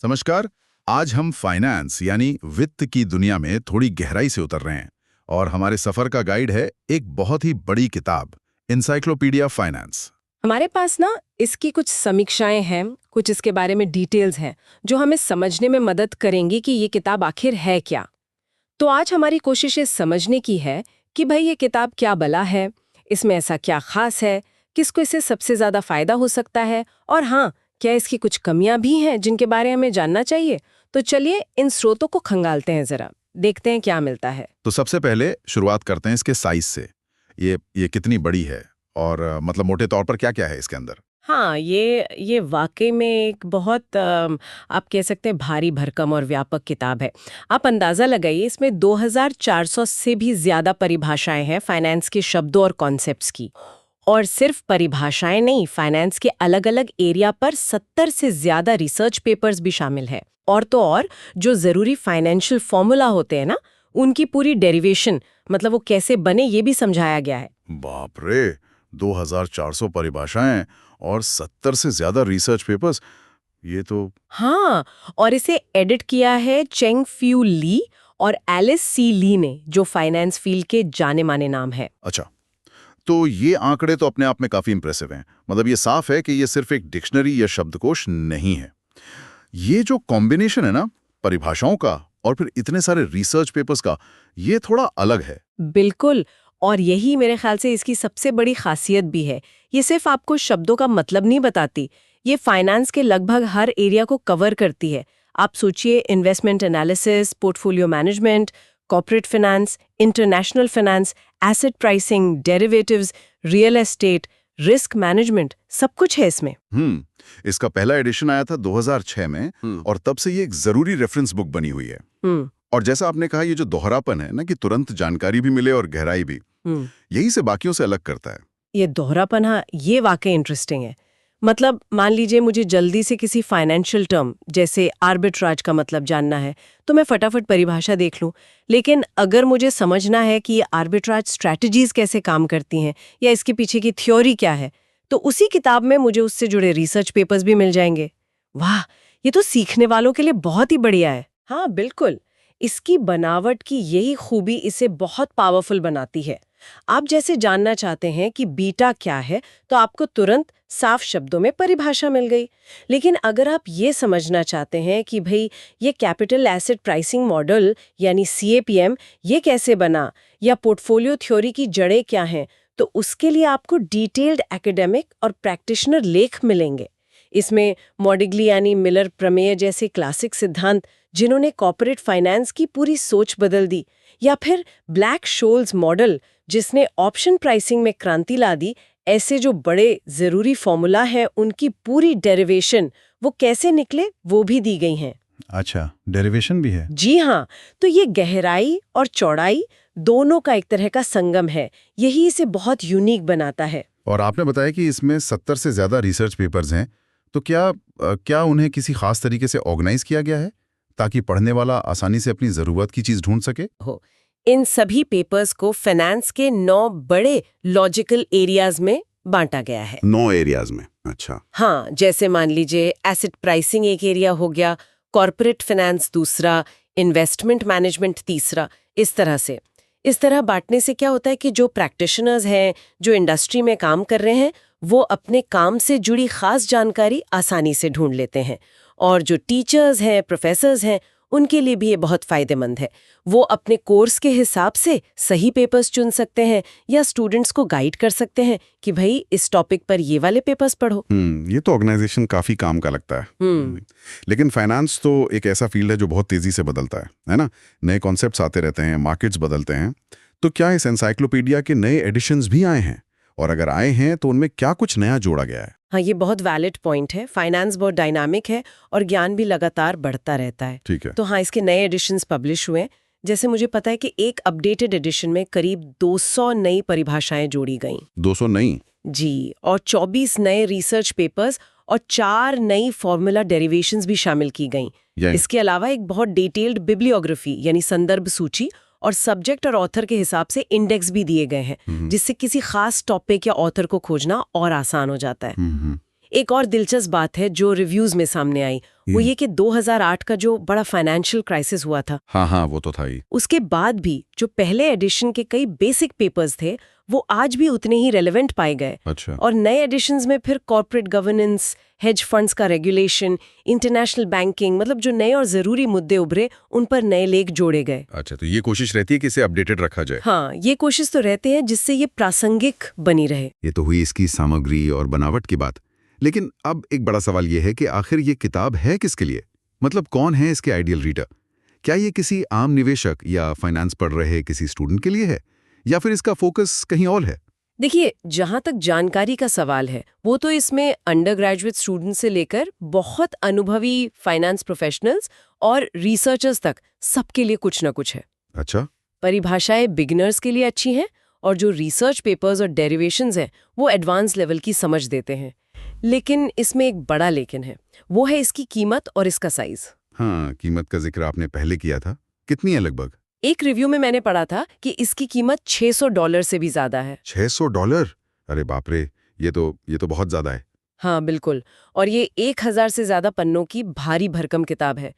नमस्कार। आज हम फाइनेंस यानी वित्त की दुनिया में थोड़ी गहराई से उतर रहे हैं और हमारे सफर का गाइड है एक बहुत ही बड़ी किताब, इनसाइक्लोपीडिया फाइनेंस। हमारे पास ना इसकी कुछ समीक्षाएं हैं, कुछ इसके बारे में डिटेल्स हैं जो हमें समझने में मदद करेंगी कि ये किताब आखिर है क्या। तो आज हमारी कोशिश ये समझने की है कि भाई ये किताब क्या भला है, इसमें ऐसा क्या खास है, किसको इससे सबसे ज्यादा फायदा हो सकता है, और हाँ, क्या इसकी कुछ कमियां भी हैं जिनके बारे में हमें जानना चाहिए। तो चलिए इन स्रोतों को खंगालते हैं, जरा देखते हैं क्या मिलता है। तो सबसे पहले शुरुआत करते हैं इसके साइज से। ये कितनी बड़ी है और मतलब मोटे तौर पर क्या-क्या है इसके अंदर? हाँ, ये वाकई में एक बहुत आप कह सकते हैं भारी भरकम और व्यापक किताब है। आप अंदाज़ा लगाइए, इसमें 2400 से भी ज़्यादा परिभाषाएं हैं फाइनेंस के शब्दों और कॉन्सेप्ट्स की। और सिर्फ परिभाषाएं नहीं, फाइनेंस के अलग-अलग एरिया पर 70 से ज़्यादा रिसर्च पेपर्स भी शामिल है। और तो और जो ज़रूरी फाइनेंशियल फॉर्मूला होते हैं ना, उनकी पूरी डेरिवेशन, मतलब वो कैसे बने, ये भी समझाया गया है। बाप रे! 2400 परिभाषाएं और 70 से ज्यादा रिसर्च पेपर्स। ये तो हाँ, और इसे एडिट किया है चेंग फ्यू ली और एलिस सी ली ने, जो फाइनेंस फील्ड के जाने माने नाम है। अच्छा। तो ये आंकड़े तो अपने आप में काफी इंप्रेसिव हैं। मतलब ये साफ है कि ये सिर्फ एक डिक्शनरी या शब्दकोश नहीं है। ये जो कॉम्बिनेशन है ना, परिभाषाओं का और फिर इतने सारे रिसर्च पेपर्स का, ये थोड़ा अलग है। बिल्कुल, और यही मेरे ख्याल से इसकी सबसे बड़ी खासियत भी है। ये सिर्फ आपको शब्दों का मतलब नहीं बताती, ये फाइनेंस के लगभग हर एरिया को कवर करती है। आप सोचिए, investment analysis, portfolio management, corporate finance, international finance, asset pricing, derivatives, real estate, risk management, सब कुछ है इसमें। इसका पहला एडिशन आया था 2006 में और तब से ये एक जरूरी रेफरेंस बुक बनी हुई है। और जैसा आपने कहा, ये जो दोहरापन है ना, कि तुरंत जानकारी भी मिले और गहराई भी, यही से बाकियों से अलग करता है। ये दोहरापन, हाँ, ये वाकई इंटरेस्टिंग है। मतलब मान लीजिए मुझे जल्दी से किसी फाइनेंशियल टर्म जैसे आर्बिट्राज का मतलब जानना है, तो मैं फटाफट परिभाषा देख लूं। लेकिन अगर मुझे समझना है कि ये आर्बिट्राज स्ट्रैटेजीज कैसे काम करती हैं या इसके पीछे की थ्योरी क्या है, तो उसी किताब में मुझे उससे जुड़े रिसर्च पेपर्स भी मिल जाएंगे। वाह, ये तो सीखने वालों के लिए बहुत ही बढ़िया है। हाँ बिल्कुल, इसकी बनावट की यही खूबी इसे बहुत पावरफुल बनाती है। आप जैसे जानना चाहते हैं कि बीटा क्या है, तो आपको तुरंत साफ शब्दों में परिभाषा मिल गई। लेकिन अगर आप ये समझना चाहते हैं कि भाई ये कैपिटल एसेट प्राइसिंग मॉडल यानी CAPM ये कैसे बना, या पोर्टफोलियो थ्योरी की जड़ें क्या हैं, तो उसके लिए आपको डिटेल्ड एकेडमिक और प्रैक्टिशनर लेख मिलेंगे। इसमें मॉडिग्ली यानी मिलर प्रमेय जैसे क्लासिक सिद्धांत, जिन्होंने कॉर्पोरेट फाइनेंस की पूरी सोच बदल दी, या फिर ब्लैक शोल्स मॉडल जिसने ऑप्शन प्राइसिंग में क्रांति ला दी, ऐसे जो बड़े जरूरी फॉर्मूला हैं उनकी पूरी डेरिवेशन वो कैसे निकले, वो भी दी गई हैं। अच्छा, डेरिवेशन भी है? जी हाँ, तो ये गहराई और चौड़ाई दोनों का एक तरह का संगम है, यही इसे बहुत यूनिक बनाता है। और आपने बताया कि इसमें 70 से ज्यादा रिसर्च पेपर्स हैं, तो क्या उन्हें किसी खास तरीके से ऑर्गेनाइज किया गया है ताकि पढ़ने वाला आसानी से अपनी जरूरत की चीज ढूंढ सके? इन सभी पेपर्स को फाइनेंस के 9 बड़े लॉजिकल एरियाज में बांटा गया है। 9 एरियाज में? अच्छा। हाँ, जैसे मान लीजिए एसेट प्राइसिंग एक एरिया हो गया, कॉर्पोरेट फाइनेंस दूसरा, इन्वेस्टमेंट मैनेजमेंट तीसरा, इस तरह बांटने से क्या होता है कि जो प्रैक्टिशनर्स हैं, जो इंडस्ट्री में काम कर रहे हैं, वो अपने काम से जुड़ी खास जानकारी आसानी से ढूंढ लेते हैं। और जो टीचर्स हैं, प्रोफेसर्स हैं, उनके लिए भी ये बहुत फायदेमंद है। वो अपने कोर्स के हिसाब से सही पेपर्स चुन सकते हैं या स्टूडेंट्स को गाइड कर सकते हैं कि भाई इस टॉपिक पर ये वाले पेपर्स पढ़ो। ये तो ऑर्गेनाइजेशन काफी काम का लगता है। लेकिन फाइनेंस तो एक ऐसा फील्ड है जो बहुत तेजी से बदलता है ना? नए कॉन्सेप्ट्स आते रहते हैं, मार्केट्स बदलते हैं। तो क्या इस एनसाइक्लोपीडिया के नए एडिशंस भी आए हैं? और अगर आए हैं तो उनमें क्या कुछ नया जोड़ा गया है? हाँ, ये बहुत वैलिड पॉइंट है। फाइनेंस बहुत डायनामिक है और ज्ञान भी लगातार बढ़ता रहता है। ठीक है। तो हाँ, इसके नए एडिशंस पब्लिश हुए हैं। जैसे मुझे पता है कि एक अपडेटेड एडिशन में करीब 200 नई परिभाषाएं जोड़ी गईं। 200 नई? जी, और 24 नए रिसर्च पेपर्स और 4 नई फॉर्मूला डेरिवेशंस भी शामिल की गईं। इसके अलावा एक बहुत डिटेल्ड बिब्लियोग्राफी यानी संदर्भ सूची और सब्जेक्ट और ऑथर के हिसाब से इंडेक्स भी दिए गए हैं, जिससे किसी खास टॉपिक या ऑथर को खोजना और आसान हो जाता है। एक और दिलचस्प बात है जो रिव्यूज में सामने आई, वो ये कि 2008 का जो बड़ा फाइनेंशियल क्राइसिस हुआ था, हाँ, वो तो था ही। उसके बाद भी जो पहले एडिशन के कई बेसिक पेपर्स थे वो आज भी उतने ही रेलेवेंट पाए गए। अच्छा। और नए एडिशंस में फिर कॉर्पोरेट गवर्नेंस, हेज फंड्स का रेगुलेशन, इंटरनेशनल बैंकिंग, मतलब जो नए और जरूरी मुद्दे उभरे उन पर नए लेख जोड़े गए। अच्छा, तो ये कोशिश रहती है कि इसे अपडेटेड रखा जाए। हाँ, ये कोशिश तो रहते हैं जिससे ये प्रासंगिक बनी रहे। ये तो हुई इसकी सामग्री और बनावट की बात। लेकिन अब एक बड़ा सवाल ये है कि आखिर ये किताब है किसके लिए? मतलब कौन है इसके आइडियल रीडर? क्या ये किसी आम निवेशक या फाइनेंस पढ़ रहे किसी स्टूडेंट के लिए है, या फिर इसका फोकस कहीं और है? देखिए, जहाँ तक जानकारी का सवाल है वो तो इसमें अंडर ग्रेजुएट स्टूडेंट से लेकर बहुत अनुभवी फाइनेंस प्रोफेशनल्स और रिसर्चर्स तक सबके लिए कुछ ना कुछ है। अच्छा। परिभाषाएं बिगिनर्स के लिए अच्छी हैं और जो रिसर्च पेपर्स और डेरिवेशंस हैं वो एडवांस लेवल की समझ देते हैं। लेकिन इसमें एक बड़ा लेकिन है, वो है इसकी कीमत और इसका साइज। हाँ, कीमत का जिक्र आपने पहले किया था। कितनी है लगभग? एक रिव्यू में मैंने पढ़ा था कि इसकी कीमत $600 से भी ज्यादा है। $600? अरे बाप रे, ये तो बहुत ज्यादा है। हाँ बिल्कुल, और ये 1000 से ज्यादा पन्नों की भारी भरकम किताब है।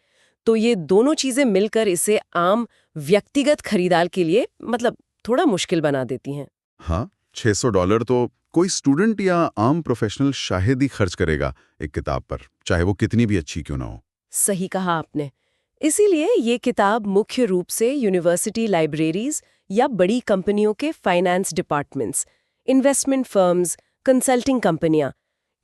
तो ये दोनों चीजें मिलकर इसे आम व्यक्तिगत खरीदार के लिए मतलब थोड़ा मुश्किल बना देती हैं। हाँ, $600 तो कोई स्टूडेंट या आम प्रोफेशनल शायद ही खर्च करेगा एक किताब पर, चाहे वो कितनी भी अच्छी क्यों ना हो। सही कहा आपने। इसीलिए ये किताब मुख्य रूप से यूनिवर्सिटी लाइब्रेरीज या बड़ी कंपनियों के finance departments, investment firms, consulting कंपनियां,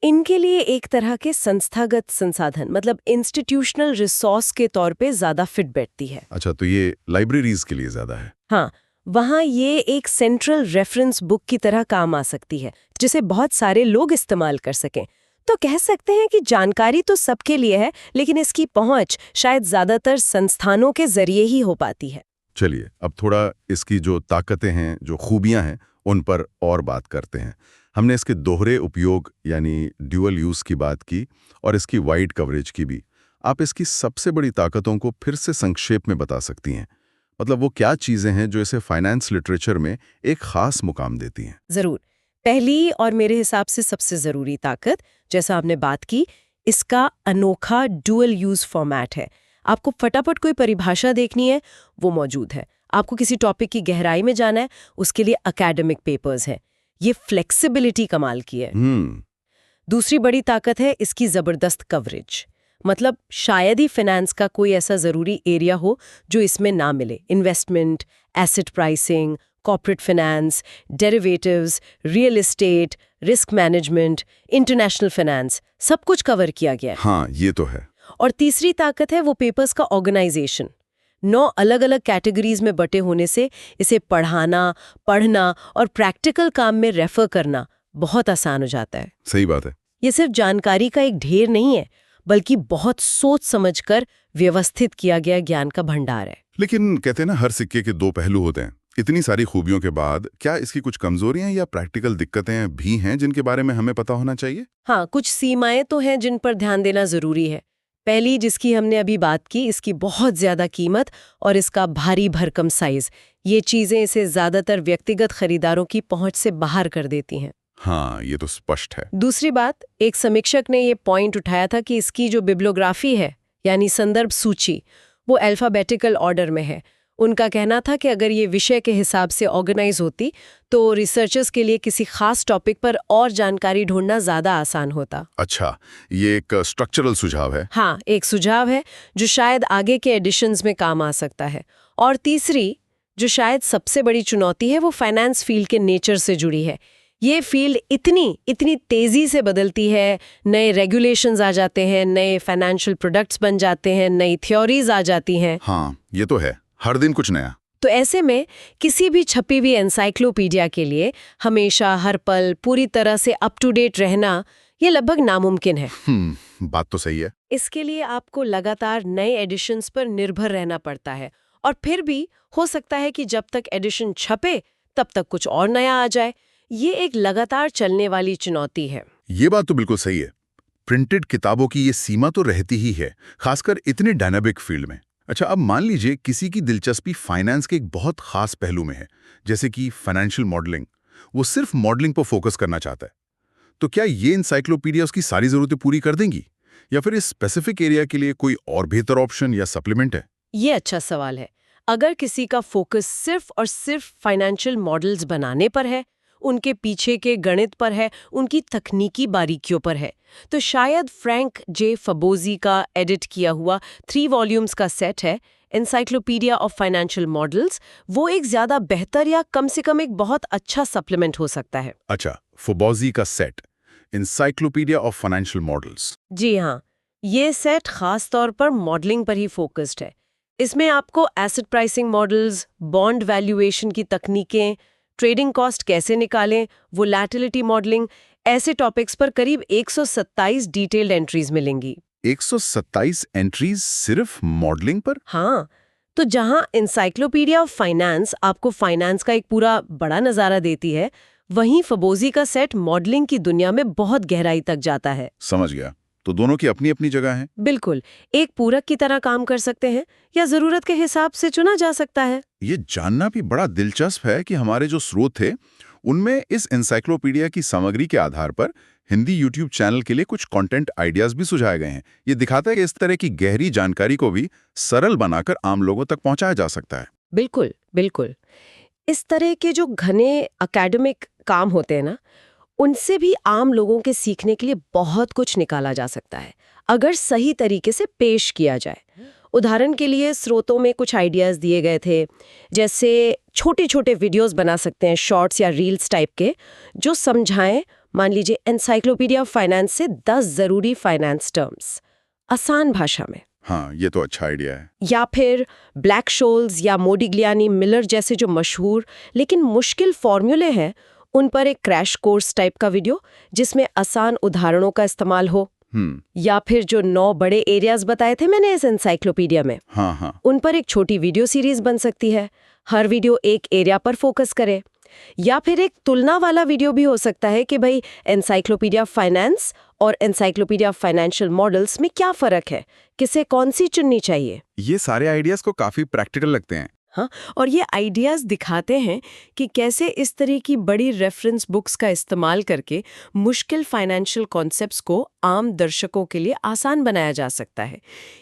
इनके लिए एक तरह के संस्थागत संसाधन मतलब इंस्टीट्यूशनल रिसोर्स के तौर पे ज्यादा फिट बैठती है। अच्छा, तो ये लाइब्रेरीज के लिए ज्यादा है। हाँ, वहाँ ये एक सेंट्रल रेफरेंस बुक की तरह काम आ सकती है जिसे बहुत सारे लोग इस्तेमाल कर सकें। तो कह सकते हैं कि जानकारी तो सबके लिए है, लेकिन इसकी पहुंच शायद ज्यादातर संस्थानों के जरिए ही हो पाती है। चलिए, अब थोड़ा इसकी जो ताकतें हैं, जो खूबियां हैं, उन पर और बात करते हैं। हमने इसके दोहरे उपयोग यानी ड्यूअल यूज़ की बात की और इसकी वाइड कवरेज की भी। आप इसकी सबसे बड़ी ताकतों को फिर से संक्षेप में बता सकती हैं? मतलब वो क्या चीज़ें हैं जो इसे फाइनेंस लिटरेचर में एक खास मुकाम देती हैं? जरूर। पहली और मेरे हिसाब से सबसे जरूरी ताकत, जैसा आपने बात की, इसका अनोखा डुअल यूज फॉर्मेट है। आपको फटाफट कोई परिभाषा देखनी है, वो मौजूद है। आपको किसी टॉपिक की गहराई में जाना है, उसके लिए एकेडमिक पेपर्स हैं। ये फ्लेक्सिबिलिटी कमाल की है। दूसरी बड़ी ताकत है इसकी जबरदस्त कवरेज। मतलब शायद ही फाइनेंस का कोई ऐसा जरूरी एरिया हो जो इसमें ना मिले। Investment, asset pricing, corporate finance, derivatives, real estate, risk management, international finance, सब कुछ कवर किया गया है। हाँ, ये तो है। और तीसरी ताकत है वो पेपर्स का ऑर्गेनाइजेशन। 9 अलग-अलग कैटेगरीज में बटे होने से इसे पढ़ाना, पढ़ना और प्रैक्टिकल काम में रेफर करना बहुत आसान हो जाता है। सही बात है। ये सिर्फ जानकारी का एक ढेर नहीं है, बल्कि बहुत सोच समझकर व्यवस्थित किया गया ज्ञान का भंडार है। लेकिन कहते हैं ना, हर सिक्के के दो पहलू होते हैं। इतनी सारी खूबियों के बाद क्या इसकी कुछ कमजोरियां या प्रैक्टिकल दिक्कतें भी हैं जिनके बारे में हमें पता होना चाहिए? हाँ, कुछ सीमाएं तो हैं जिन पर ध्यान देना जरूरी है। पहली, जिसकी हमने अभी बात की, इसकी बहुत ज्यादा कीमत और इसका भारी भरकम साइज। ये चीजें इसे ज्यादातर व्यक्तिगत खरीदारों की पहुंच से बाहर कर देती हैं। हाँ, ये तो स्पष्ट है। दूसरी बात, एक समीक्षक ने ये पॉइंट उठाया था कि इसकी जो बिब्लियोग्राफी है यानी संदर्भ सूची, वो अल्फाबेटिकल ऑर्डर में है। उनका कहना था कि अगर ये विषय के हिसाब से ऑर्गेनाइज होती तो रिसर्चर्स के लिए किसी खास टॉपिक पर और जानकारी ढूंढना ज्यादा आसान होता। अच्छा, ये एक स्ट्रक्चरल सुझाव है। हाँ, एक सुझाव है जो शायद आगे के एडिशंस में काम आ सकता है। और तीसरी, जो शायद सबसे बड़ी चुनौती है, वो फाइनेंस फील्ड के नेचर से जुड़ी है। ये फील्ड इतनी तेजी से बदलती है, नए रेगुलेशंस आ जाते हैं, नए फाइनेंशियल प्रोडक्ट्स बन जाते हैं, नई थ्योरीज आ जाती हैं। हाँ, ये तो है, हर दिन कुछ नया। तो ऐसे में किसी भी छपी हुई एनसाइक्लोपीडिया के लिए हमेशा हर पल पूरी तरह से अप टू डेट रहना ये लगभग नामुमकिन है। बात तो सही है। इसके लिए आपको लगातार नए एडिशंस पर निर्भर रहना पड़ता है, और फिर भी हो सकता है कि जब तक एडिशन छपे तब तक कुछ और नया आ जाए। ये एक लगातार चलने वाली चुनौती है। ये बात तो बिल्कुल सही है। प्रिंटेड किताबों की ये सीमा तो रहती ही है, खासकर इतने डायनामिक फील्ड में। अच्छा, अब मान लीजिए किसी की दिलचस्पी फाइनेंस के एक बहुत खास पहलू में है, जैसे कि फाइनेंशियल मॉडलिंग। वो सिर्फ मॉडलिंग पर फोकस करना चाहता है, तो क्या ये इंसाइक्लोपीडिया उसकी सारी जरूरतें पूरी कर देंगी, या फिर इस स्पेसिफिक एरिया के लिए कोई और बेहतर ऑप्शन या सप्लीमेंट है? ये अच्छा सवाल है। अगर किसी का फोकस सिर्फ और सिर्फ फाइनेंशियल मॉडल्स बनाने पर है, उनके पीछे के गणित पर है, उनकी तकनीकी बारीकियों पर है, तो शायद फ्रैंक जे फबोजी का एडिट किया हुआ 3 वॉल्यूम्स का सेट है एनसाइक्लोपीडिया ऑफ फाइनेंशियल मॉडल्स, वो एक ज्यादा बेहतर या कम से कम एक बहुत अच्छा सप्लीमेंट हो सकता है। अच्छा, फबोजी का set encyclopedia of financial models. जी हाँ, ये सेट खास तौर पर मॉडलिंग पर ही फोकस्ड है। इसमें आपको asset pricing models, bond valuation की तकनीकें, ट्रेडिंग कॉस्ट कैसे निकालें, वोलैटिलिटी मॉडलिंग, ऐसे टॉपिक्स पर करीब 127 डिटेल्ड एंट्रीज मिलेंगी। 127 एंट्रीज सिर्फ मॉडलिंग पर? हाँ, तो जहां एनसाइक्लोपीडिया ऑफ फाइनेंस आपको फाइनेंस का एक पूरा बड़ा नजारा देती है, वहीं फबोजी का सेट मॉडलिंग की दुनिया में बहुत गहराई तक जाता है। समझ गया। तो दोनों की अपनी अपनी जगह है। बिल्कुल, एक पूरक की तरह काम कर सकते हैं या जरूरत के हिसाब से चुना जा सकता है। ये जानना भी बड़ा दिलचस्प है कि हमारे जो स्रोत थे उनमें इस एनसाइक्लोपीडिया की सामग्री के आधार पर हिंदी यूट्यूब चैनल के लिए कुछ कंटेंट आइडियाज भी सुझाए गए हैं। ये दिखाता है कि इस तरह की गहरी जानकारी को भी सरल बनाकर आम लोगों तक पहुंचाया जा सकता है। बिल्कुल बिल्कुल, इस तरह के जो घने एकेडमिक काम होते हैं ना, उनसे भी आम लोगों के सीखने के लिए बहुत कुछ निकाला जा सकता है, अगर सही तरीके से पेश किया जाए। उदाहरण के लिए स्रोतों में कुछ आइडियाज दिए गए थे, जैसे छोटे छोटे वीडियोस बना सकते हैं, शॉर्ट्स या रील्स टाइप के, जो समझाएं, मान लीजिए एनसाइक्लोपीडिया ऑफ फाइनेंस से 10 जरूरी फाइनेंस टर्म्स आसान भाषा में। हाँ, ये तो अच्छा आइडिया है। या फिर ब्लैक शोल्स या मोडिग्लियानी मिलर जैसे जो मशहूर लेकिन मुश्किल फॉर्मूले हैं, उन पर एक क्रैश कोर्स टाइप का वीडियो जिसमें आसान उदाहरणों का इस्तेमाल हो। या फिर जो 9 बड़े एरियाज बताए थे मैंने इस एनसाइक्लोपीडिया में, हाँ, उन पर एक छोटी वीडियो सीरीज बन सकती है। हर वीडियो एक एरिया पर फोकस करे। या फिर एक तुलना वाला वीडियो भी हो सकता है कि भाई एनसाइक्लोपीडिया फाइनेंस और एनसाइक्लोपीडिया फाइनेंशियल मॉडल्स में क्या फर्क है, किसे कौन सी चुननी चाहिए। ये सारे आइडियाज को काफी प्रैक्टिकल लगते हैं। हाँ, और ये आइडियाज दिखाते हैं कि कैसे इस तरह की बड़ी रेफरेंस बुक्स का इस्तेमाल करके मुश्किल फाइनेंशियल कॉन्सेप्ट्स को आम दर्शकों के लिए आसान बनाया जा सकता है।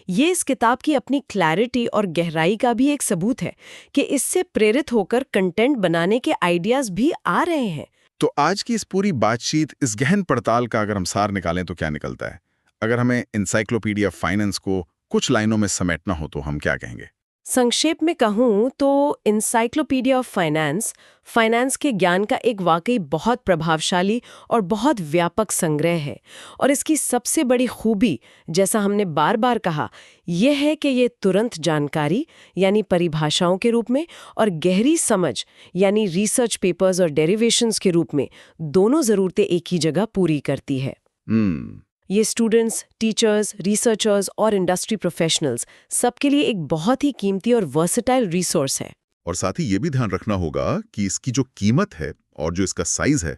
ये इस किताब की अपनी क्लैरिटी और गहराई का भी एक सबूत है कि इससे प्रेरित होकर कंटेंट बनाने के आइडियाज भी आ रहे हैं। तो आज की इस पूरी बातचीत, इस गहन पड़ताल का अगर हम सार निकालें तो क्या निकलता है? अगर हमें एनसाइक्लोपीडिया फाइनेंस को कुछ लाइनों में समेटना हो तो हम क्या कहेंगे? संक्षेप में कहूँ तो एनसाइक्लोपीडिया ऑफ फाइनेंस के ज्ञान का एक वाकई बहुत प्रभावशाली और बहुत व्यापक संग्रह है। और इसकी सबसे बड़ी खूबी, जैसा हमने बार बार कहा, यह है कि ये तुरंत जानकारी यानी परिभाषाओं के रूप में और गहरी समझ यानी रिसर्च पेपर्स और डेरिवेशंस के रूप में दोनों ज़रूरतें एक ही जगह पूरी करती है। ये स्टूडेंट्स, टीचर्स, रिसर्चर्स और इंडस्ट्री प्रोफेशनल्स सबके लिए एक बहुत ही कीमती और वर्सेटाइल रिसोर्स है। और साथ ही ये भी ध्यान रखना होगा कि इसकी जो कीमत है और जो इसका साइज है,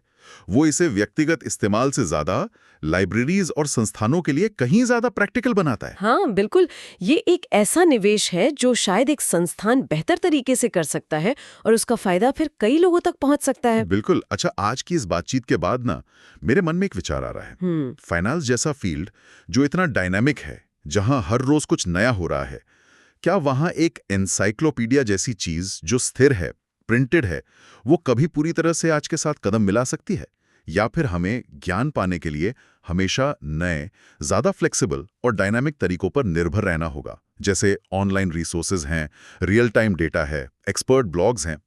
वो इसे व्यक्तिगत इस्तेमाल से ज्यादा लाइब्रेरीज और संस्थानों के लिए कहीं ज्यादा प्रैक्टिकल बनाता है। हाँ बिल्कुल, ये एक ऐसा निवेश है जो शायद एक संस्थान बेहतर तरीके से कर सकता है और उसका फायदा फिर कई लोगों तक पहुंच सकता है। बिल्कुल। अच्छा, आज की इस बातचीत के बाद ना मेरे मन में एक विचार आ रहा है। फाइनेंस जैसा फील्ड जो इतना डायनामिक है, जहां हर रोज कुछ नया हो रहा है, क्या वहां एक एनसाइक्लोपीडिया जैसी चीज जो स्थिर है, प्रिंटेड है, वो कभी पूरी तरह से आज के साथ कदम मिला सकती है? या फिर हमें ज्ञान पाने के लिए हमेशा नए, ज्यादा फ्लेक्सिबल और डायनामिक तरीकों पर निर्भर रहना होगा, जैसे ऑनलाइन रिसोर्सेज हैं, रियल टाइम डेटा है, एक्सपर्ट ब्लॉग्स हैं?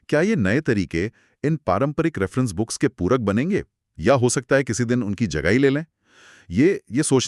क्या ये नए तरीके इन पारंपरिक रेफरेंस बुक्स के पूरक बनेंगे, या हो सकता है किसी दिन उनकी जगह ही ले लें? ये सोचने